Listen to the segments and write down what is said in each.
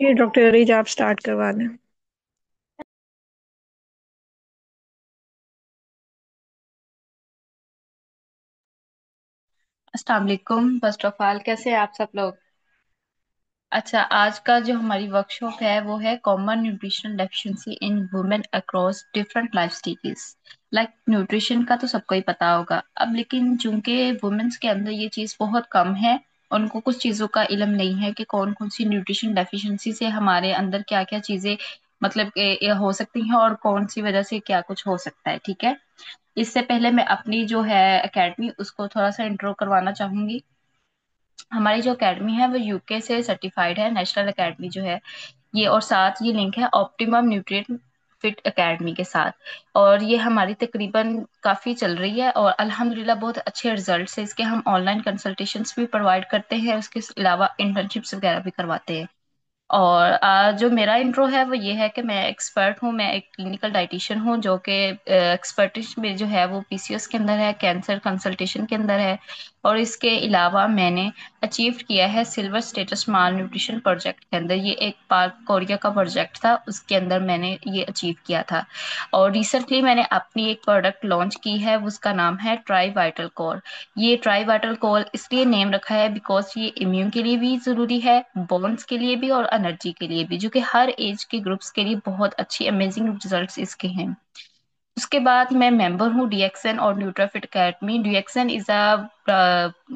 ये doctor ridge आप start करवा दें। अस्सलाम वालेकुम। फर्स्ट ऑफ ऑल कैसे हैं आप सब लोग। अच्छा, आज का जो हमारी वर्कशॉप है वो है common nutritional deficiency in women across different life stages. Like nutrition का तो सबको ही पता होगा अब, लेकिन चूंकि वुमेन्स के अंदर ये चीज़ बहुत कम है, उनको कुछ चीज़ों का इल्म नहीं है कि कौन कौन सी न्यूट्रिशन डेफिशिएंसी से हमारे अंदर क्या क्या चीज़ें मतलब कि ये हो सकती हैं और कौन सी वजह से क्या कुछ हो सकता है। ठीक है, इससे पहले मैं अपनी जो है एकेडमी उसको थोड़ा सा इंट्रो करवाना चाहूंगी। हमारी जो एकेडमी है वो यूके से सर्टिफाइड है, नेशनल एकेडमी जो है ये, और साथ ये लिंक है ऑप्टिमम न्यूट्रिएंट फिट एकेडमी के साथ। और ये हमारी तकरीबन काफ़ी चल रही है और अल्हम्दुलिल्लाह बहुत अच्छे रिजल्ट्स है इसके। हम ऑनलाइन कंसल्टेशंस भी प्रोवाइड करते हैं, उसके अलावा इंटर्नशिप्स वगैरह भी करवाते हैं। और जो मेरा इंट्रो है वो ये है कि मैं एक्सपर्ट हूँ, मैं एक क्लिनिकल डाइटिशियन हूँ जो कि एक्सपर्टिश में जो है वो पीसीओएस के अंदर है, कैंसर कंसल्टेशन के अंदर है। और इसके अलावा मैंने अचीव किया है सिल्वर स्टेटस माल न्यूट्रिशन प्रोजेक्ट के अंदर। ये एक पार्क कोरिया का प्रोजेक्ट था, उसके अंदर मैंने ये अचीव किया था। और रिसेंटली मैंने अपनी एक प्रोडक्ट लॉन्च की है, उसका नाम है ट्राई वाइटल कोर। ये ट्राई वाइटल कोर इसलिए नेम रखा है बिकॉज ये इम्यून के लिए भी जरूरी है, बोन्स के लिए भी और एनर्जी के लिए भी, जो कि हर एज के ग्रुप्स के लिए बहुत अच्छी अमेजिंग रिजल्ट्स इसके हैं। उसके बाद मैं मेंबर हूँ डीएक्सएन और न्यूट्राफिट एकेडमी। डीएक्सएन इज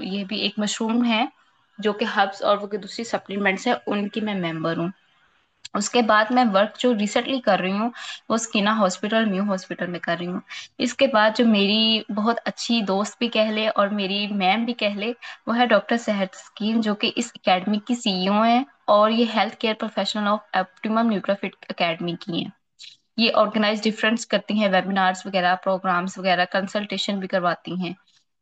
ये भी एक मशरूम है जो कि हर्ब्स और वो की दूसरी सप्लीमेंट्स है, उनकी मैं मेंबर हूँ। उसके बाद मैं वर्क जो रिसेंटली कर रही हूँ वो स्किना हॉस्पिटल, न्यू हॉस्पिटल में कर रही हूँ। इसके बाद जो मेरी बहुत अच्छी दोस्त भी कह ले और मेरी मैम भी कह ले, वो है डॉक्टर सेहत स्कीन, जो कि इस एकेडमी की सीईओ हैं और ये health care professional of optimum Nutrafit academy की हैं। ये ऑर्गेनाइज डिफरेंस करती हैं, वेबिनार्स वगैरह, प्रोग्राम्स वगैरह, कंसल्टेशन भी करवाती हैं।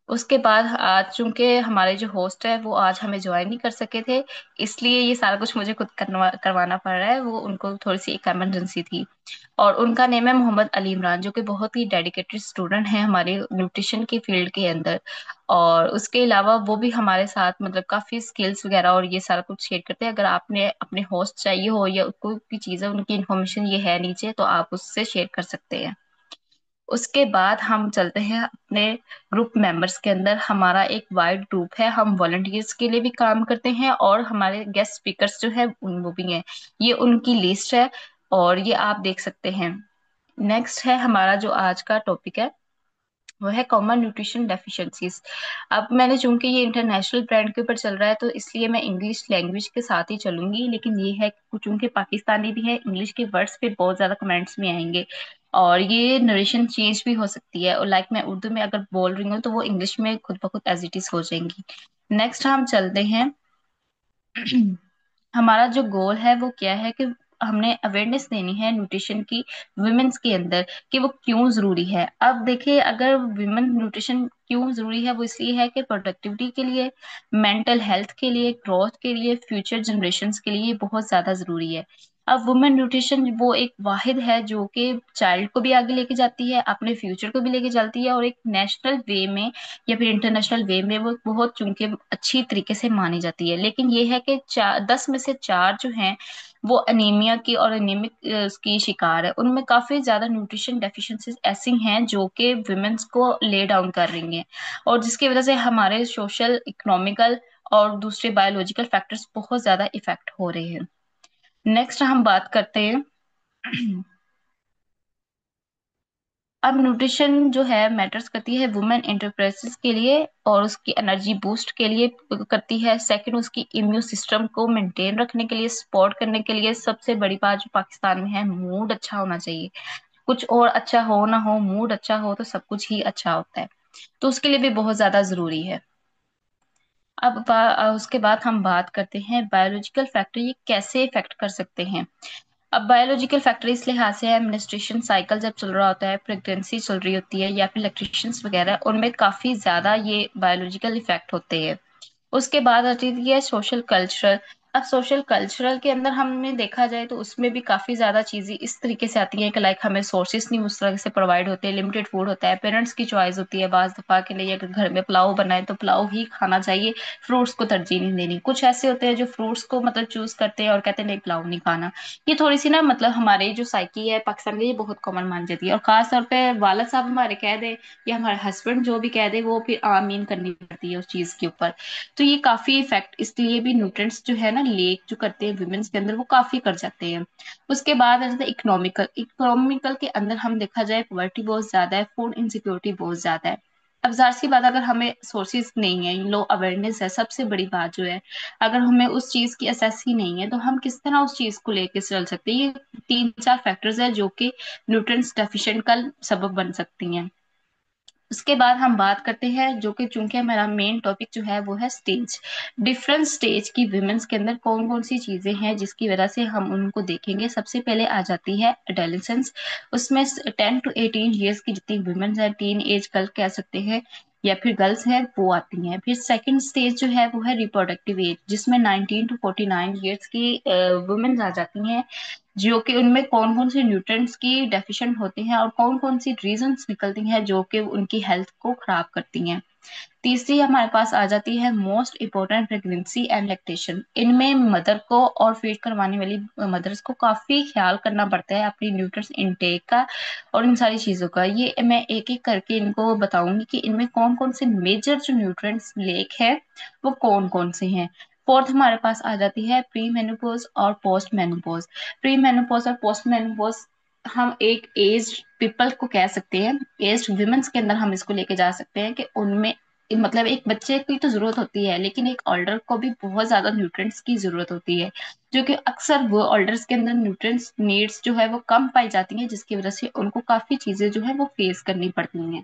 उसके बाद आज चूंकि हमारे जो होस्ट है वो आज हमें ज्वाइन नहीं कर सके थे, इसलिए ये सारा कुछ मुझे खुद करवाना पड़ रहा है। वो उनको थोड़ी सी एक इमरजेंसी थी। और उनका नेम है मोहम्मद अली इमरान, जो कि बहुत ही डेडिकेटेड स्टूडेंट हैं हमारे न्यूट्रिशन के फील्ड के अंदर। और उसके अलावा वो भी हमारे साथ मतलब काफी स्किल्स वगैरह और ये सारा कुछ शेयर करते हैं। अगर आपने अपने होस्ट चाहिए हो या कोई भी चीज़ है, उनकी इन्फॉर्मेशन ये है नीचे, तो आप उससे शेयर कर सकते हैं। उसके बाद हम चलते हैं अपने ग्रुप मेंबर्स के अंदर। हमारा एक वाइड ग्रुप है, हम वॉलंटियर्स के लिए भी काम करते हैं और हमारे गेस्ट स्पीकर्स जो है उन वो भी हैं। ये उनकी लिस्ट है और ये आप देख सकते हैं। नेक्स्ट है हमारा जो आज का टॉपिक है वो है कॉमन न्यूट्रिशन डेफिशिएंसीज। अब मैंने चूंकि ये इंटरनेशनल ब्रांड के ऊपर चल रहा है तो इसलिए मैं इंग्लिश लैंग्वेज के साथ ही चलूंगी, लेकिन ये है कि चूंकि पाकिस्तानी भी है, इंग्लिश के वर्ड्स पे बहुत ज्यादा कमेंट्स में आएंगे और ये नरेशन चेंज भी हो सकती है। और लाइक मैं उर्दू में अगर बोल रही हूँ तो वो इंग्लिश में खुद ब खुद एज इट इज हो जाएंगी। नेक्स्ट हम चलते हैं। हमारा जो गोल है वो क्या है कि हमने अवेयरनेस देनी है न्यूट्रिशन की वुमेन्स के अंदर, कि वो क्यों जरूरी है। अब देखिए, अगर वुमेन न्यूट्रिशन क्यों जरूरी है, वो इसलिए है कि प्रोडक्टिविटी के लिए, मेंटल हेल्थ के लिए, ग्रोथ के लिए, फ्यूचर जनरेशन्स के लिए ये बहुत ज्यादा जरूरी है। अब वुमेन न्यूट्रिशन वो एक वाहिद है जो कि चाइल्ड को भी आगे लेके जाती है, अपने फ्यूचर को भी लेके जाती है, और एक नेशनल वे में या फिर इंटरनेशनल वे में वो बहुत चूंकि अच्छी तरीके से मानी जाती है। लेकिन ये है कि 10 में से 4 जो हैं वो अनीमिया की और एनीमिक की शिकार है। उनमें काफी ज्यादा न्यूट्रिशन डेफिशिएंसीज ऐसी हैं जो कि वुमेन्स को ले डाउन कर रही हैं, और जिसकी वजह से हमारे सोशल, इकोनॉमिकल और दूसरे बायोलॉजिकल फैक्टर्स बहुत ज्यादा इफेक्ट हो रहे हैं। नेक्स्ट हम बात करते हैं। अब न्यूट्रिशन जो है मैटर्स करती है वुमेन एंटरप्राइजेस के लिए, और उसकी एनर्जी बूस्ट के लिए करती है। सेकंड, उसकी इम्यून सिस्टम को मेंटेन रखने के लिए, सपोर्ट करने के लिए। सबसे बड़ी बात जो पाकिस्तान में है, मूड अच्छा होना चाहिए। कुछ और अच्छा हो ना हो, मूड अच्छा हो तो सब कुछ ही अच्छा होता है, तो उसके लिए भी बहुत ज्यादा जरूरी है। अब उसके बाद हम बात करते हैं बायोलॉजिकल फैक्टर ये कैसे इफेक्ट कर सकते हैं। अब बायोलॉजिकल फैक्टर इस लिहाज से है, एडमिनिस्ट्रेशन साइकिल जब चल रहा होता है, प्रेगनेंसी चल रही होती है या फिर इलेक्ट्रिशियंस वगैरह, उनमें काफी ज्यादा ये बायोलॉजिकल इफेक्ट होते हैं। उसके बाद आती है सोशल कल्चरल। अब सोशल कल्चरल के अंदर हमने देखा जाए तो उसमें भी काफी ज्यादा चीजें इस तरीके से आती हैं कि लाइक हमें सोर्सेस नहीं उस तरह से प्रोवाइड होते, लिमिटेड फूड होता है, पेरेंट्स की चॉइस होती है बाज दफा के लिए, अगर घर में पुलाव बनाए तो पुलाव ही खाना चाहिए, फ्रूट्स को तरजीह नहीं देनी। कुछ ऐसे होते हैं जो फ्रूट्स को मतलब चूज करते हैं और कहते हैं नहीं पुलाव नहीं खाना। ये थोड़ी सी ना मतलब हमारे जो साइकी है पाकिस्तान में ये बहुत कॉमन मान जाती है, और खास तौर पे वालद साहब हमारे कह दे या हमारे हस्बैंड जो भी कह दे वो फिर आमीन करनी पड़ती है उस चीज के ऊपर। तो ये काफी इफेक्ट इसलिए भी न्यूट्रिएंट्स जो है ना लेक जो करते हैं वुमेन्स के अंदर वो काफी कर जाते हैं। उसके बाद आ जाता है इकोनॉमिकल। इकोनॉमिकल के अंदर हम देखा जाए पॉवर्टी बहुत ज्यादा है, फूड इनसिक्योरिटी बहुत ज्यादा है। अब जाहिर सी बात, अगर हमें सोर्सेज नहीं है, लो अवेयरनेस है, सबसे बड़ी बात जो है, अगर हमें उस चीज की असेस ही नहीं है तो हम किस तरह उस चीज को लेके चल सकते हैं। ये तीन चार फैक्टर्स है जो कि न्यूट्रिएंट्स डेफिशिएंट का सबब बन सकती हैं। उसके बाद हम बात करते हैं जो कि चूंकि हमारा मेन टॉपिक जो है वो है स्टेज, डिफरेंट स्टेज की विमेन्स के अंदर कौन कौन सी चीजें हैं जिसकी वजह से हम उनको देखेंगे। सबसे पहले आ जाती है एडोलेसेंस। उसमें 10 to 18 ईयर्स की जितनी वुमेन्स है, टीन एज गर्ल कह सकते हैं या फिर गर्ल्स है, वो आती हैं। फिर सेकंड स्टेज जो है वो है रिप्रोडक्टिव एज, जिसमें 19 to 49 ईयर्स की वुमेन्स आ जाती हैं, जो कि उनमें कौन कौन से न्यूट्रिएंट्स की डेफिशिएंट होते हैं और कौन कौन सी रीजंस निकलती हैं जो कि उनकी हेल्थ को खराब करती हैं। तीसरी हमारे पास आ जाती है most important pregnancy and lactation. इनमें मदर को और फीड करवाने वाली मदर्स को काफी ख्याल करना पड़ता है अपनी न्यूट्रिएंट्स इनटेक का और इन सारी चीजों का। ये मैं एक एक करके इनको बताऊंगी कि इनमें कौन कौन से मेजर जो न्यूट्रिएंट्स लेक है वो कौन कौन से हैं। फोर्थ हमारे पास आ जाती है प्री मेनोपॉज और पोस्ट मेनोपॉज। प्री मेनोपॉज और पोस्ट मेनोपॉज हम एक एज पीपल को कह सकते हैं, एज वुमेन्स के अंदर हम इसको लेके जा सकते हैं कि उनमें मतलब एक बच्चे की तो जरूरत होती है लेकिन एक ऑल्डर को भी बहुत ज्यादा न्यूट्रिएंट्स की जरूरत होती है, जो कि अक्सर वो ऑल्डर्स के अंदर न्यूट्रिएंट्स नीड्स जो है वो कम पाई जाती हैं, जिसकी वजह से उनको काफी चीजें जो है वो फेस करनी पड़ती हैं।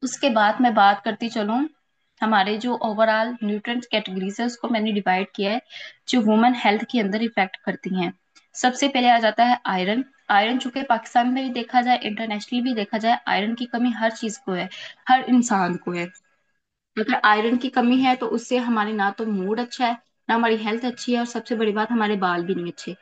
उसके बाद मैं बात करती चलूं, हमारे जो ओवरऑल न्यूट्रिएंट कैटेगरीज है उसको मैंने डिवाइड किया है जो वुमेन हेल्थ के अंदर इफेक्ट करती हैं। सबसे पहले आ जाता है आयरन। आयरन चूंकि पाकिस्तान में भी देखा जाए, इंटरनेशनली भी देखा जाए, आयरन की कमी हर चीज को है, हर इंसान को है। अगर आयरन की कमी है तो उससे हमारी ना तो मूड अच्छा है, ना हमारी हेल्थ अच्छी है, और सबसे बड़ी बात हमारे बाल भी नहीं अच्छे।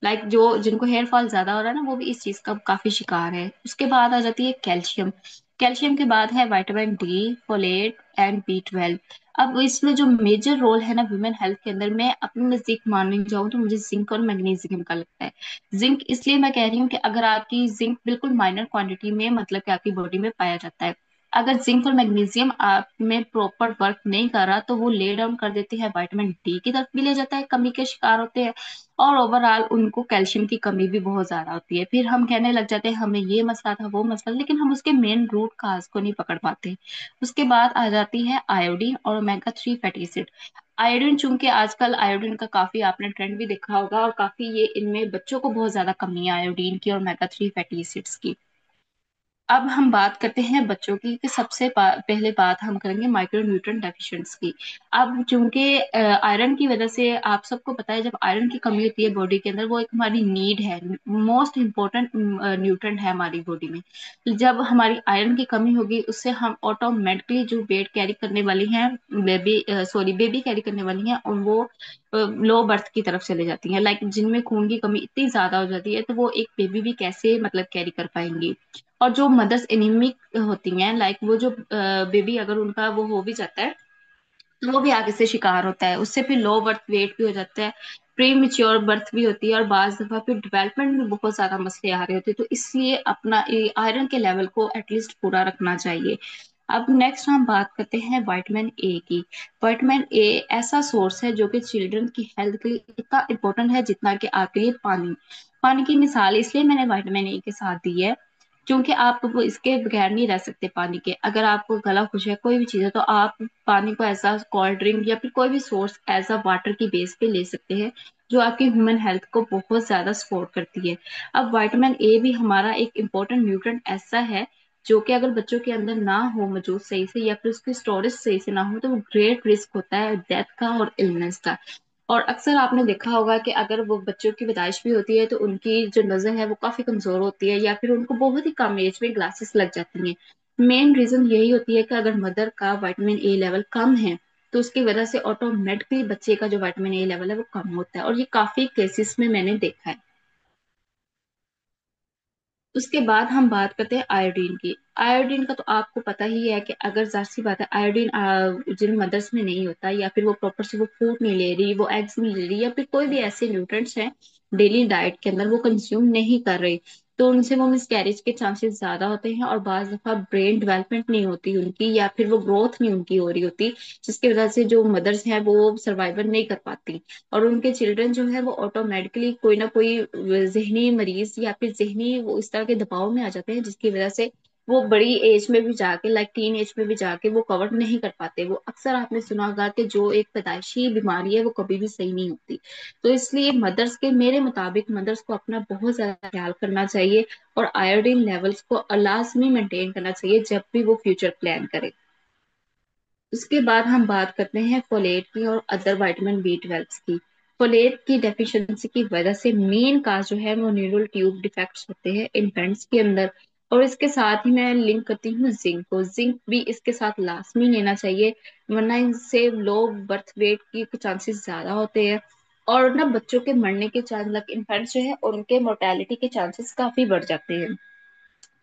लाइक जो जिनको हेयर फॉल ज्यादा हो रहा है ना वो भी इस चीज का काफी शिकार है। उसके बाद आ जाती है कैल्शियम। कैल्शियम के बाद है vitamin D, folate and B12। अब इसमें जो मेजर रोल है ना वुमेन हेल्थ के अंदर, मैं अपने नजदीक मानने जाऊँ तो मुझे जिंक और मैग्नीशियम का लगता है। जिंक इसलिए मैं कह रही हूँ कि अगर आपकी जिंक बिल्कुल माइनर क्वांटिटी में मतलब कि आपकी बॉडी में पाया जाता है, अगर जिंक और मैग्नीशियम आप में प्रॉपर वर्क नहीं कर रहा तो वो ले डाउन कर देते हैं, विटामिन डी की तरफ भी ले जाता है, कमी के शिकार होते हैं, और ओवरऑल उनको कैल्शियम की कमी भी बहुत ज्यादा होती है। फिर हम कहने लग जाते हैं हमें ये मसला था वो मसला, लेकिन हम उसके मेन रूट काज को नहीं पकड़ पाते। उसके बाद आ जाती है आयोडीन और ओमेगा 3 फैटी एसिड। आयोडीन चूंकि आजकल आयोडीन का काफी आपने ट्रेंड भी देखा होगा, और काफी ये इनमें बच्चों को बहुत ज्यादा कमी है आयोडीन की और ओमेगा 3 फैटी एसिड्स की। अब हम बात करते हैं बच्चों की कि सबसे पहले बात हम करेंगे माइक्रो न्यूट्रिएंट डेफिशिएंट्स की। अब चूंकि आयरन की वजह से आप सबको पता है जब आयरन की कमी होती है बॉडी के अंदर, वो एक हमारी नीड है, मोस्ट इम्पोर्टेंट न्यूट्रिएंट है हमारी बॉडी में। जब हमारी आयरन की कमी होगी उससे हम ऑटोमेटिकली जो वेट कैरी करने वाली हैं, बेबी कैरी करने वाली हैं, और वो लो बर्थ की तरफ चले जाती हैं। लाइक जिनमें खून की कमी इतनी ज्यादा हो जाती है तो वो एक बेबी भी कैसे मतलब कैरी कर पाएंगी। और जो मदर्स एनीमिक होती हैं, लाइक वो जो बेबी अगर उनका वो हो भी जाता है तो वो भी आगे से शिकार होता है, उससे फिर लो बर्थ वेट भी हो जाता है, प्री मेच्योर बर्थ भी होती है, और बाज दफा फिर डेवलपमेंट में बहुत ज्यादा मसले आ रहे होते हैं। तो इसलिए अपना आयरन के लेवल को एटलीस्ट पूरा रखना चाहिए। अब नेक्स्ट हम बात करते हैं विटामिन ए की। विटामिन ए ऐसा सोर्स है जो कि चिल्ड्रन की हेल्थ के लिए इतना इंपॉर्टेंट है जितना कि आपके लिए पानी। पानी की मिसाल इसलिए मैंने विटामिन ए के साथ दी है क्योंकि आप वो इसके बगैर नहीं रह सकते पानी के। अगर आपको गला खुश है कोई भी चीज है तो आप पानी को एज अ कोल्ड ड्रिंक या फिर कोई भी सोर्स एज अ वाटर की बेस पे ले सकते हैं, जो आपकी ह्यूमन हेल्थ को बहुत ज्यादा सपोर्ट करती है। अब विटामिन ए भी हमारा एक इम्पोर्टेंट न्यूट्रिएंट ऐसा है जो कि अगर बच्चों के अंदर ना हो मौजूद सही से, या फिर उसकी स्टोरेज सही से ना हो, तो वो ग्रेट रिस्क होता है डेथ का और इलनेस का। और अक्सर आपने देखा होगा कि अगर वो बच्चों की पैदाइश भी होती है तो उनकी जो नजर है वो काफी कमजोर होती है, या फिर उनको बहुत ही कम एज में ग्लासेस लग जाती हैं। मेन रीजन यही होती है कि अगर मदर का विटामिन ए लेवल कम है तो उसकी वजह से ऑटोमेटिकली बच्चे का जो विटामिन ए लेवल है वो कम होता है, और ये काफी केसेस में मैंने देखा है। उसके बाद हम बात करते हैं आयोडीन की। आयोडीन का तो आपको पता ही है कि अगर जाहिर सी बात है, आयोडीन जिन मदर्स में नहीं होता, या फिर वो प्रॉपर से वो फूड नहीं ले रही, वो एग्स नहीं ले रही, या फिर कोई भी ऐसे न्यूट्रिएंट्स हैं डेली डाइट के अंदर वो कंज्यूम नहीं कर रही, तो उनसे वो मिसकैरेज के चांसेस ज्यादा होते हैं, और बाज दफा ब्रेन डेवलपमेंट नहीं होती उनकी, या फिर वो ग्रोथ नहीं उनकी हो रही होती, जिसकी वजह से जो मदर्स हैं वो सर्वाइवल नहीं कर पाती, और उनके चिल्ड्रन जो है वो ऑटोमेटिकली कोई ना कोई जहनी मरीज या फिर जहनी वो इस तरह के दबाव में आ जाते हैं, जिसकी वजह से वो बड़ी एज में भी जाके, लाइक टीन एज में भी जाके वो कवर नहीं कर पाते। वो अक्सर आपने सुना होगा कि जो एक पैदाइशी बीमारी है वो कभी भी सही नहीं होती। तो इसलिए मदर्स के, मेरे मुताबिक मदर्स को अपना बहुत ज्यादा ख्याल करना चाहिए, और आयोडीन लेवल्स को लाजमी मेंटेन करना चाहिए जब भी वो फ्यूचर प्लान करे। उसके बाद हम बात करते हैं फोलेट की और अदर विटामिन बी 12 की। फोलेट की डेफिशिएंसी की वजह से मेन काज जो है वो न्यूरल ट्यूब डिफेक्ट्स होते हैं इन्फेंट्स के अंदर। और इसके साथ ही मैं लिंक करती हूँ जिंक को, जिंक भी इसके साथ लाजमी लेना चाहिए, वरना इनसे लो बर्थ वेट की चांसेस ज्यादा होते हैं, और ना बच्चों के मरने के चांस, इन्फेंट्स जो है उनके मोर्टेलिटी के चांसेस काफी बढ़ जाते हैं।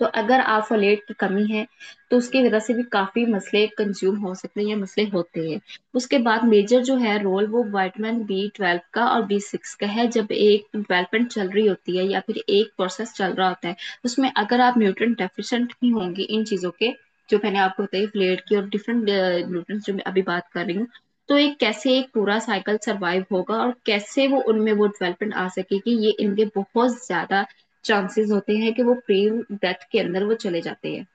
तो अगर आप फोलेट की कमी है तो उसकी वजह से भी काफी मसले कंज्यूम हो सकते हैं या मसले होते हैं। उसके बाद मेजर जो है रोल वो विटामिन बी 12 का और बी 6 का है। जब एक डेवलपमेंट चल रही होती है या फिर एक प्रोसेस चल रहा होता है, उसमें अगर आप न्यूट्रिएंट डेफिशिएंट भी होंगे इन चीजों के, जो मैंने आपको बताई फोलेट की और डिफरेंट न्यूट्रिएंट्स जो मैं अभी बात कर रही हूँ, तो एक कैसे एक पूरा साइकिल सरवाइव होगा और कैसे वो उनमें वो डेवलपमेंट आ सकेगी, ये इनके बहुत ज्यादा चांसेस होते हैं कि वो प्री डेथ के अंदर वो चले जाते हैं।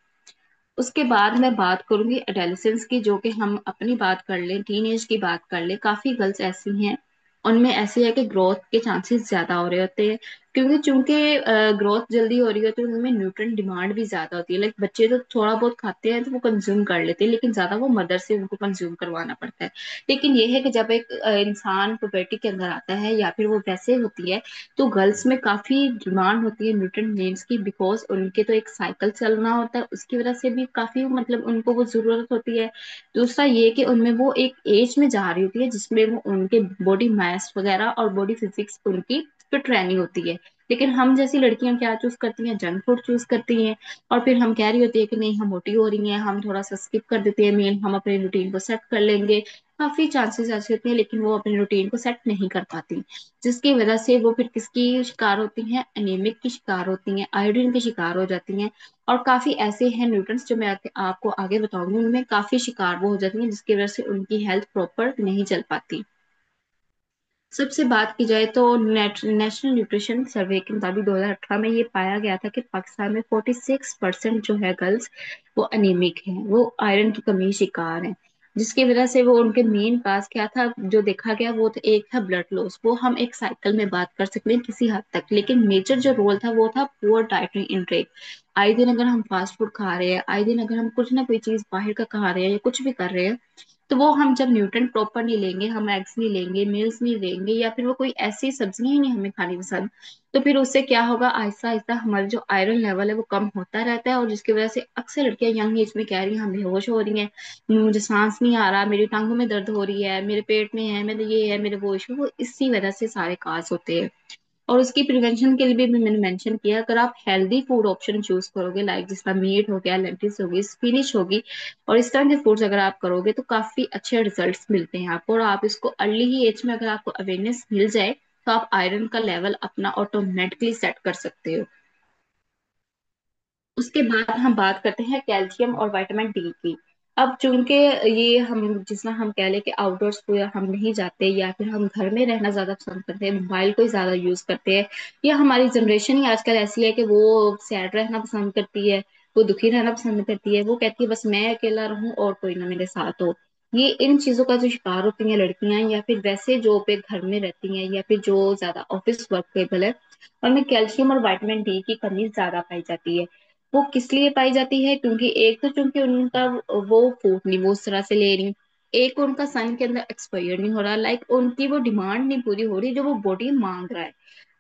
उसके बाद मैं बात करूंगी एडोलेसेंस की, जो कि हम अपनी बात कर लें, टीन एज की बात कर लें, काफी गर्ल्स ऐसी हैं उनमें ऐसी है कि ग्रोथ के चांसेस ज्यादा हो रहे होते हैं, क्योंकि चूंकि ग्रोथ जल्दी हो रही होती है तो उनमें न्यूट्रिएंट डिमांड भी ज्यादा होती है। लाइक बच्चे तो थोड़ा बहुत खाते हैं तो वो कंज्यूम कर लेते हैं, लेकिन ज्यादा वो मदर से उनको कंज्यूम करवाना पड़ता है। लेकिन ये है कि जब एक इंसान पुबर्टी के अंदर आता है या फिर वो वैसे होती है, तो गर्ल्स में काफी डिमांड होती है न्यूट्रिएंट नीड्स की, बिकॉज उनके तो एक साइकिल चलना होता है, उसकी वजह से भी काफी उनको वो जरूरत होती है। दूसरा ये कि उनमें वो एक एज में जा रही होती है जिसमें वो उनके बॉडी मास वगैरह और बॉडी फिजिक्स उनकी फिट रहनी होती है। लेकिन हम जैसी लड़कियां क्या चूज करती हैं, जंक फूड चूज करती हैं, और फिर हम कह रही होती है कि नहीं हम मोटी हो रही हैं, हम थोड़ा सा स्किप कर देते हैं मील, हम अपने रूटीन को सेट कर लेंगे। काफी चांसेस ऐसे होते हैं, लेकिन वो अपने रूटीन को सेट नहीं कर पाती, जिसकी वजह से वो फिर किसकी शिकार होती हैं, एनीमिक की शिकार होती हैं, आयोडीन की शिकार हो जाती हैं। और काफी ऐसे हैं न्यूट्रिएंट्स जो मैं आपको आगे बताऊंगी, उनमें काफी शिकार वो हो जाती हैं, जिसकी वजह से उनकी हेल्थ प्रॉपर नहीं चल पाती। सबसे बात की जाए तो नेशनल न्यूट्रिशन सर्वे के मुताबिक 2018 में ये पाया गया था कि पाकिस्तान में 46% जो है गर्ल्स वो अनीमिक हैं, वो आयरन की कमी शिकार हैं, जिसकी वजह से वो उनके मेन काज क्या था जो देखा गया, वो तो एक था ब्लड लॉस। वो हम एक साइकिल में बात कर सकते हैं किसी हद तक, लेकिन मेजर जो रोल था वो था पुअर डाइटरी इंटेक। आए दिन अगर हम फास्ट फूड खा रहे हैं, आए दिन अगर हम कुछ ना कोई चीज बाहर का खा रहे हैं या कुछ भी कर रहे हैं, तो वो हम जब न्यूट्रिएंट प्रॉपर नहीं लेंगे, हम एग्स नहीं लेंगे, मिल्स नहीं लेंगे, या फिर वो कोई ऐसी सब्जियां ही नहीं हमें खानी पसंद, तो फिर उससे क्या होगा, आहिस्ता आहिस्ता हमारा जो आयरन लेवल है वो कम होता रहता है, और जिसकी वजह से अक्सर लड़कियां यंग एज में कह रही हैं हम बेहोश हो रही हैं, मुझे सांस नहीं आ रहा, मेरी टांगों में दर्द हो रही है, मेरे पेट में है, मेरे ये है, मेरे वो इशू, वो इसी वजह से सारे काज होते हैं। और उसकी प्रिवेंशन के लिए भी मैंने मेंशन किया, अगर आप हेल्दी फूड ऑप्शन चूज करोगे, लाइक जिस तरह मीट हो गया, लेंटिल्स होगी, स्पिनिश होगी, और इस तरह के फूड्स अगर आप करोगे तो काफी अच्छे रिजल्ट्स मिलते हैं आपको, और आप इसको अर्ली ही एज में अगर आपको अवेयरनेस मिल जाए तो आप आयरन का लेवल अपना ऑटोमेटिकली सेट कर सकते हो। उसके बाद हम बात करते हैं कैल्शियम और विटामिन डी की। अब चूंकि ये हम जितना हम कह लें कि आउटडोर्स को या हम नहीं जाते, या फिर हम घर में रहना ज्यादा पसंद करते हैं, मोबाइल को ही ज्यादा यूज करते हैं, या हमारी जनरेशन ही आजकल ऐसी है कि वो सैड रहना पसंद करती है, वो दुखी रहना पसंद करती है, वो कहती है बस मैं अकेला रहूं और कोई ना मेरे साथ हो। ये इन चीजों का जो शिकार होती हैं लड़कियां, या फिर वैसे जो पे घर में रहती हैं, या फिर जो ज्यादा ऑफिस वर्क केबल है, उनमें कैल्शियम और विटामिन डी की कमी ज्यादा पाई जाती है। वो किस लिए पाई जाती है, क्योंकि एक तो चूंकि उनका वो फूड नहीं वो उस तरह से ले रही, एक उनका सन के अंदर एक्सपायर नहीं हो रहा, लाइक उनकी वो डिमांड नहीं पूरी हो रही जो वो बॉडी मांग रहा है।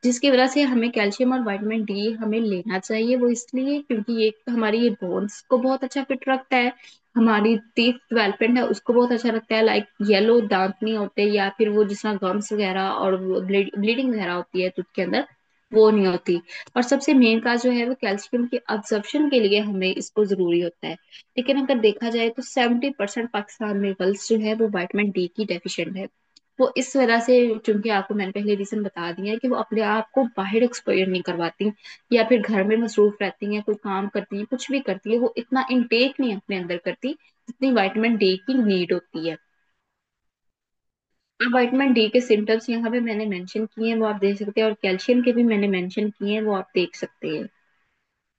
जिसकी वजह से हमें कैल्शियम और विटामिन डी हमें लेना चाहिए। वो इसलिए क्योंकि ये हमारी ये बोन्स को बहुत अच्छा फिट रखता है, हमारी टीथ डेवलपमेंट है उसको बहुत अच्छा रखता है, लाइक येलो दांत नहीं होते या फिर वो जिस तरह गम्स वगैरह और ब्लीडिंग वगैरह होती है टूथ के अंदर, वो नहीं होती। और सबसे मेन का जो है वो कैल्शियम के अब्जॉर्प्शन के लिए हमें इसको जरूरी होता है। लेकिन अगर देखा जाए तो 70% पाकिस्तान में गर्ल्स जो है वो विटामिन डी की डेफिशिएंट है। वो इस वजह से, क्योंकि आपको मैंने पहले रीजन बता दिया है कि वो अपने आप को बाहर एक्सपोजर नहीं करवाती, या फिर घर में मसरूफ रहती हैं, कोई काम करती हैं, कुछ भी करती है, वो इतना इनटेक नहीं अपने अंदर करती जितनी विटामिन डी की नीड होती है। अब विटामिन डी के सिम्टम्स यहाँ पे मैंने मेंशन किए हैं, वो आप देख सकते हैं, और कैल्शियम के भी मैंने मेंशन किए हैं, वो आप देख सकते हैं।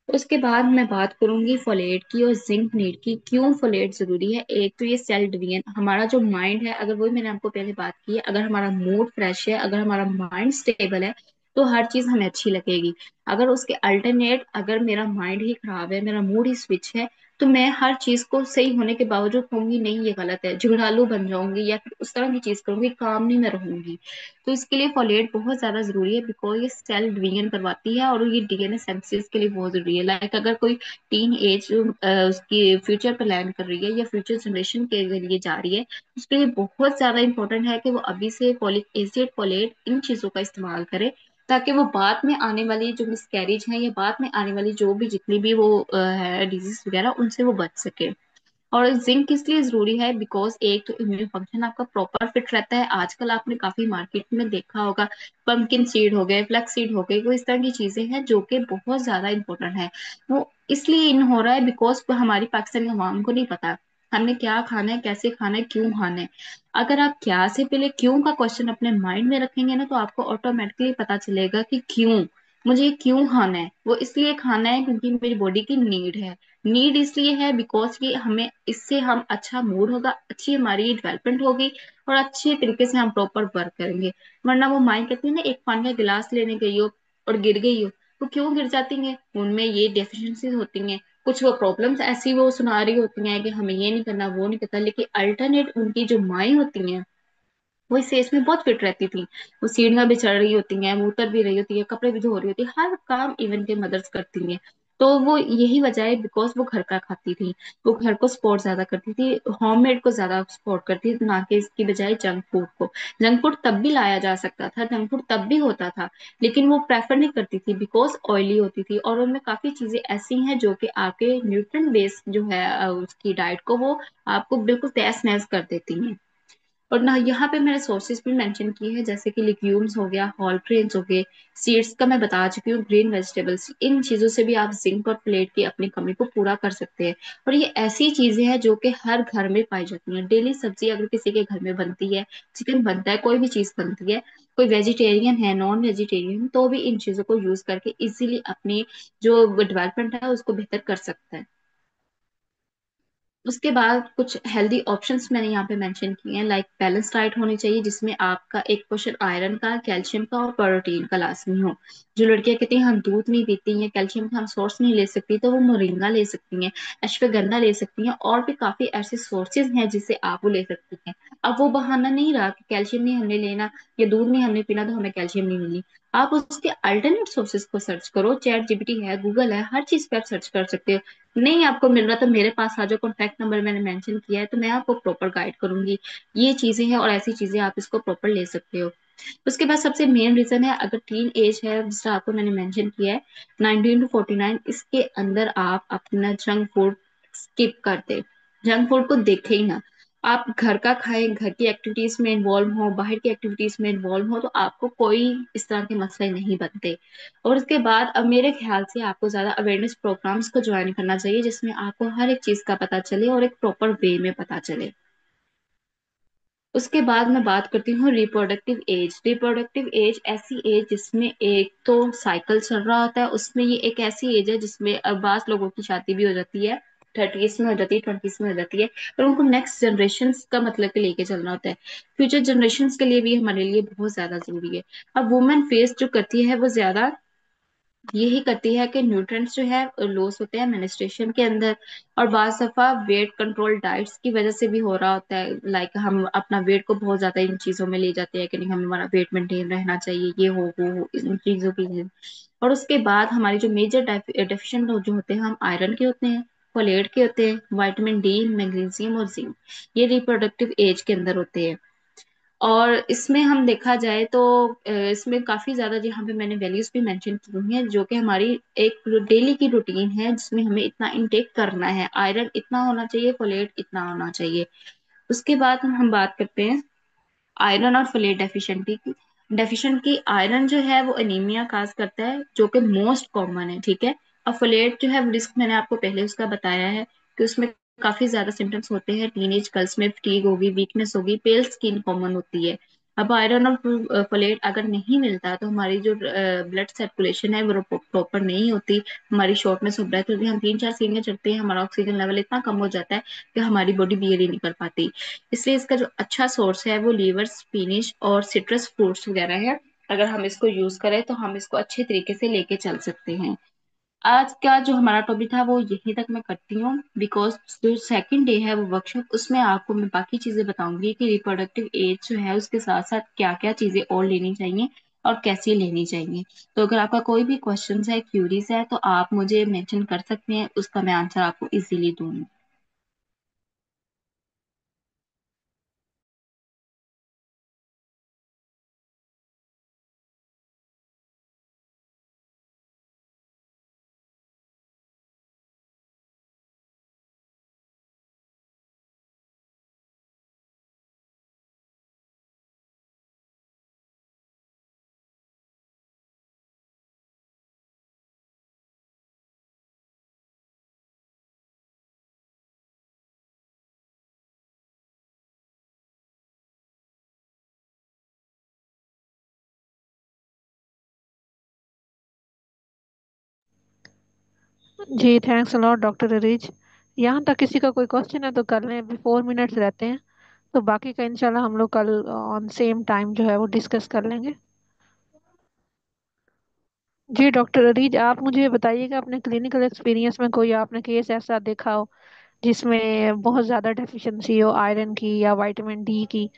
उसके बाद मैं बात करूंगी फोलेट की और जिंक नीड की। क्यों फोलेट जरूरी है? एक तो ये सेल डिवीजन, हमारा जो माइंड है, अगर वही मैंने आपको पहले बात की है, अगर हमारा मूड फ्रेश है, अगर हमारा माइंड स्टेबल है, तो हर चीज हमें अच्छी लगेगी। अगर उसके अल्टरनेट, अगर मेरा माइंड ही खराब है, मेरा मूड ही स्विच है, तो मैं हर चीज को सही होने के बावजूद कहूंगी नहीं ये गलत है, झगड़ालू बन जाऊंगी या फिर उस तरह की चीज करूंगी, काम नहीं मैं रहूंगी। तो इसके लिए फोलेट बहुत ज्यादा जरूरी है, बिकॉज ये सेल डिवीजन करवाती है और ये डीएनए सिंथेसिस के लिए बहुत जरूरी है। लाइक अगर कोई टीन एज उसकी फ्यूचर प्लान कर रही है या फ्यूचर जनरेशन के लिए जा रही है, उसके लिए बहुत ज्यादा इंपॉर्टेंट है कि वो अभी से फोलिक एसिड, फोलेट, इन चीजों का इस्तेमाल करे, ताकि वो बाद में आने वाली जो मिसकैरेज है या बाद में आने वाली जो भी जितनी भी वो है डिजीज वगैरह, उनसे वो बच सके। और जिंक इसलिए जरूरी है बिकॉज एक तो इम्यून फंक्शन आपका प्रॉपर फिट रहता है। आजकल आपने काफी मार्केट में देखा होगा, पंपकिन सीड हो गए, फ्लैक्स सीड हो गए, वो इस तरह की चीजें हैं जो कि बहुत ज्यादा इंपॉर्टेंट है। वो इसलिए इन हो रहा है बिकॉज हमारी पाकिस्तानी अवाम को नहीं पता हमने क्या खाना है, कैसे खाना है, क्यों खाना है। अगर आप क्या से पहले क्यों का क्वेश्चन अपने माइंड में रखेंगे ना, तो आपको ऑटोमेटिकली पता चलेगा कि क्यों, मुझे ये क्यों खाना है। वो इसलिए खाना है क्योंकि मेरी बॉडी की नीड है। नीड इसलिए है बिकॉज कि हमें इससे हम अच्छा मूड होगा, अच्छी हमारी डेवलपमेंट होगी, और अच्छे तरीके से हम प्रॉपर वर्क करेंगे। वरना वो माइंड कहती है ना, एक पानी का गिलास लेने गई हो और गिर गई हो, वो क्यों गिर जाती है? उनमें ये डेफिशिएंसीज होती हैं, कुछ वो प्रॉब्लम्स ऐसी वो सुना रही होती हैं कि हमें ये नहीं करना, वो नहीं करना, लेकिन अल्टरनेट उनकी जो माएँ होती हैं वो इस एज में बहुत फिट रहती थी। वो सीढ़ियां भी चढ़ रही होती हैं, वो उतर भी रही होती है, कपड़े भी धो रही होती है, हर काम इवन के मदर्स करती हैं। तो वो यही वजह है बिकॉज वो घर का खाती थी, वो घर को सपोर्ट ज्यादा करती थी, होममेड को ज्यादा सपोर्ट करती थी, ना कि इसकी बजाय जंक फूड को। जंक फूड तब भी लाया जा सकता था, जंक फूड तब भी होता था, लेकिन वो प्रेफर नहीं करती थी बिकॉज ऑयली होती थी, और उनमें काफी चीजें ऐसी हैं जो कि आपके न्यूट्रिएंट बेस जो है उसकी डाइट को वो आपको बिल्कुल तहस नहस कर देती हैं। और ना यहाँ पे मैंने सोर्सेज भी मेंशन किए हैं, जैसे कि लिग्यूम्स हो गया, होल ग्रेन्स हो गए, सीड्स का मैं बता चुकी हूँ, ग्रीन वेजिटेबल्स, इन चीजों से भी आप जिंक और प्लेट की अपनी कमी को पूरा कर सकते हैं। और ये ऐसी चीजें हैं जो कि हर घर में पाई जाती हैं। डेली सब्जी अगर किसी के घर में बनती है, चिकन बनता है, कोई भी चीज बनती है, कोई वेजिटेरियन है, नॉन वेजिटेरियन, तो भी इन चीजों को यूज करके इजीली अपनी जो डेवलपमेंट है उसको बेहतर कर सकता है। उसके बाद कुछ हेल्दी ऑप्शंस मैंने यहाँ पे मेंशन किए हैं, लाइक बैलेंस डाइट होनी चाहिए जिसमें आपका एक पोर्शन आयरन का, कैल्शियम का और प्रोटीन का लाजमी हो। जो लड़कियां कहती हैं हम दूध नहीं पीती हैं, कैल्शियम का हम सोर्स नहीं ले सकती, तो वो मोरिंगा ले सकती हैं, अश्वगंधा ले सकती हैं, और भी काफी ऐसे सोर्सेज हैं जिससे आप वो ले सकती हैं। अब वो बहाना नहीं रहा कि कैल्शियम नहीं हमने लेना या दूध नहीं हमने पीना तो हमें कैल्शियम नहीं मिली। आप उसके अल्टरनेट सोर्सेज को सर्च करो, चैट जीपीटी है, गूगल है, हर चीज पे आप सर्च कर सकते हो। नहीं आपको मिल रहा तो मेरे पास आ जाओ, कॉन्टैक्ट नंबर मैंने मेंशन किया है, तो मैं आपको प्रॉपर गाइड करूंगी। ये चीजें हैं और ऐसी चीजें आप इसको प्रॉपर ले सकते हो। उसके बाद सबसे मेन रीजन है, अगर टीन एज है, जिस तरह आपको मैंने मेंशन किया है 19 to 49, इसके अंदर आप अपना जंक फूड स्किप कर दे, जंक फूड को देखे ही ना। आप घर का खाएं, घर की एक्टिविटीज में इन्वॉल्व हो, बाहर की एक्टिविटीज में इन्वॉल्व हो, तो आपको कोई इस तरह के मसले नहीं बनते। और उसके बाद अब मेरे ख्याल से आपको ज्यादा अवेयरनेस प्रोग्राम्स को ज्वाइन करना चाहिए, जिसमें आपको हर एक चीज का पता चले और एक प्रॉपर वे में पता चले। उसके बाद मैं बात करती हूँ रिप्रोडक्टिव एज। रिप्रोडक्टिव एज ऐसी एज जिसमें एक तो साइकिल चल रहा होता है, उसमें ये एक ऐसी एज है जिसमें अब बास लोगों की शादी भी हो जाती है, 30s में हो जाती है, 20s में हो जाती है, पर उनको नेक्स्ट जनरेशन का मतलब के लेके चलना होता है। फ्यूचर जनरेशन के लिए भी हमारे लिए बहुत ज्यादा जरूरी है। अब वुमेन फेस जो करती है वो ज्यादा यही करती है कि न्यूट्रिएंट्स जो है लॉस होते हैं मेनिस्ट्रेशन के अंदर। और बाज दफा वेट कंट्रोल डाइट्स की वजह से भी हो रहा होता है, लाइक हम अपना वेट को बहुत ज्यादा इन चीजों में ले जाते हैं कि नहीं हमें हमारा वेट मेंटेन रहना चाहिए, ये हो वो हो, इन चीजों की है। और उसके बाद हमारी जो मेजर डेफिशिएंट जो होते हैं हम आयरन के होते हैं, फोलेट के होते हैं, विटामिन डी, मैग्नीशियम और जिंक। ये रिप्रोडक्टिव एज के अंदर होते हैं। और इसमें हम देखा जाए तो इसमें काफी ज्यादा जहाँ पे मैंने वैल्यूज भी मेंशन की हुई हैं, जो कि हमारी एक डेली की रूटीन है जिसमें हमें इतना इनटेक करना है, आयरन इतना होना चाहिए, फोलेट इतना होना चाहिए। उसके बाद हम बात करते हैं आयरन और फोलेट डेफिशिएंटी की। डेफिशिएंट की आयरन जो है वो एनीमिया काज करता है, जो कि मोस्ट कॉमन है, ठीक है। और फोलेट जो है वो रिस्क मैंने आपको पहले उसका बताया है कि उसमें काफी ज्यादा सिम्टम्स होते हैं, टीनेज गर्ल्स में फटीग होगी, वीकनेस होगी, पेल स्किन कॉमन होती है। अब आयरन और फोलेट अगर नहीं मिलता तो हमारी जो ब्लड सर्कुलेशन है वो प्रॉपर नहीं होती, हमारी शॉर्टनेस ऑफ ब्रेथ होती है, हम 3-4 सीढ़ियां चढ़ते हैं, हमारा ऑक्सीजन लेवल इतना कम हो जाता है कि हमारी बॉडी बियर ही नहीं कर पाती। इसलिए इसका जो अच्छा सोर्स है वो लीवर, स्पिनिश और सिट्रस फ्रूट्स वगैरह है। अगर हम इसको यूज करें तो हम इसको अच्छे तरीके से लेके चल सकते हैं। आज का जो हमारा टॉपिक था वो यहीं तक मैं करती हूँ, बिकॉज जो सेकंड डे है वो वर्कशॉप, उसमें आपको मैं बाकी चीजें बताऊंगी कि रिप्रोडक्टिव एज जो है उसके साथ साथ क्या क्या चीजें और लेनी चाहिए और कैसे लेनी चाहिए। तो अगर आपका कोई भी क्वेश्चन है, क्यूरीज है, तो आप मुझे मेंशन कर सकते हैं, उसका मैं आंसर आपको इजीली दूंगी। जी थैंक्स अलॉट डॉक्टर अरीज। यहाँ तक किसी का कोई क्वेश्चन है तो कर लें, अभी 4 मिनट्स रहते हैं। तो बाकी का इंशाल्लाह हम लोग कल ऑन सेम टाइम जो है वो डिस्कस कर लेंगे। जी डॉक्टर अरीज, आप मुझे बताइएगा अपने क्लिनिकल एक्सपीरियंस में कोई आपने केस ऐसा देखा हो जिसमें बहुत ज़्यादा डेफिशिएंसी हो आयरन की या विटामिन डी की,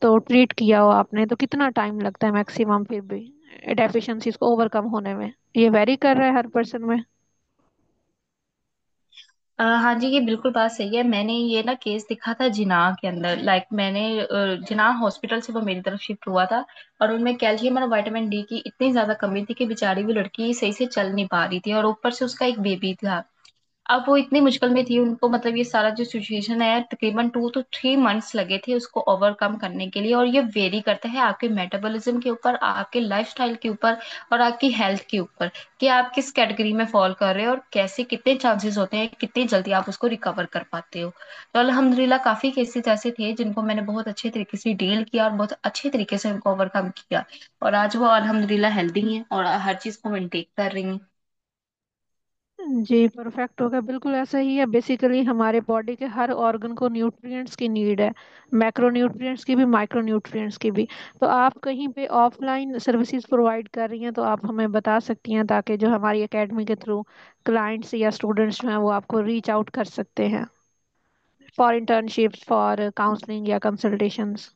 तो ट्रीट किया हो आपने, तो कितना टाइम लगता है मैक्सिमम फिर भी डेफिशिएंसीज को ओवरकम होने में? ये वेरी कर रहा है हर पर्सन में। हाँ जी, ये बिल्कुल बात सही है। मैंने ये ना केस दिखा था जिनाह के अंदर, लाइक मैंने जिनाह हॉस्पिटल से वो मेरी तरफ शिफ्ट हुआ था। और उनमें कैल्शियम और विटामिन डी की इतनी ज्यादा कमी थी कि बेचारी वो लड़की सही से चल नहीं पा रही थी, और ऊपर से उसका एक बेबी था। अब वो इतनी मुश्किल में थी, उनको मतलब ये सारा जो सिचुएशन है तकरीबन 2 to 3 मंथ्स लगे थे उसको ओवरकम करने के लिए। और ये वेरी करता है आपके मेटाबॉलिज्म के ऊपर, आपके लाइफस्टाइल के ऊपर और आपकी हेल्थ के ऊपर, कि आप किस कैटेगरी में फॉल कर रहे हो और कैसे कितने चांसेस होते हैं, कितनी जल्दी आप उसको रिकवर कर पाते हो। तो अल्हम्दुलिल्लाह काफी केसेस ऐसे थे जिनको मैंने बहुत अच्छे तरीके से डील किया और बहुत अच्छे तरीके से उनको ओवरकम किया। और आज वो अल्हम्दुलिल्लाह हेल्दी हैं और हर चीज को मेंटेन कर रही हैं। जी परफेक्ट हो गया, बिल्कुल ऐसा ही है। बेसिकली हमारे बॉडी के हर ऑर्गन को न्यूट्रिएंट्स की नीड है, मैक्रो न्यूट्रिएंट्स की भी, माइक्रो न्यूट्रिएंट्स की भी। तो आप कहीं पे ऑफलाइन सर्विसेज प्रोवाइड कर रही हैं तो आप हमें बता सकती हैं, ताकि जो हमारी एकेडमी के थ्रू क्लाइंट्स या स्टूडेंट्स जो हैं वो आपको रीच आउट कर सकते हैं फॉर इंटर्नशिप्स, फॉर काउंसलिंग या कंसल्टेशंस।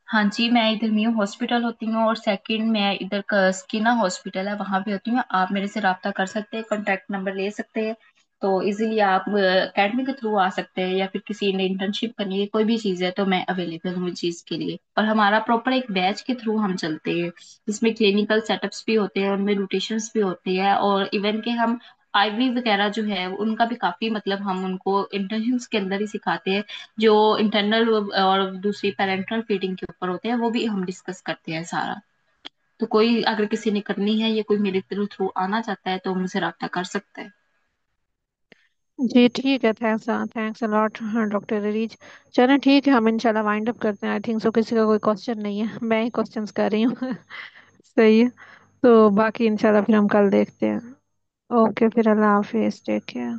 हाँ जी, मैं इधर मियो हॉस्पिटल होती हूँ, और सेकंड मैं इधर स्किना हॉस्पिटल है वहां पे होती हूँ। आप मेरे से राब्ता कर सकते हैं, कॉन्टैक्ट नंबर ले सकते हैं। तो इजीली आप एकेडमी के थ्रू आ सकते हैं, या फिर किसी ने इंटर्नशिप करनी है, कोई भी चीज़ है तो मैं अवेलेबल हूँ इस चीज़ के लिए। और हमारा प्रॉपर एक बैच के थ्रू हम चलते हैं, जिसमें क्लिनिकल सेटअप्स भी होते हैं, उनमें रोटेशंस भी होती है, और इवन के हम आईवी वगैरह जो है उनका भी काफी मतलब हम उनको इंटर्नशिप्स के अंदर ही सिखाते हैं। जो इंटरनल और दूसरी पेरेंटल फीडिंग के ऊपर होते हैं वो भी हम डिस्कस करते हैं सारा। तो कोई अगर किसी ने करनी है या कोई मेरे थ्रू थ्रू आना चाहता है तो मुझसे रब्ता कर सकता है। जी ठीक है, thanks thanks a lot doctor Areej. चलें ठीक है, हम इंशाल्लाह वाइंड अप करते हैं। आई थिंक सो किसी का कोई क्वेश्चन नहीं है, मैं ही क्वेश्चंस कर रही हूँ। सही है। तो बाकी इंशाल्लाह फिर हम कल देखते हैं। ओके फिर, अल्लाह हाफिज, टेक केयर।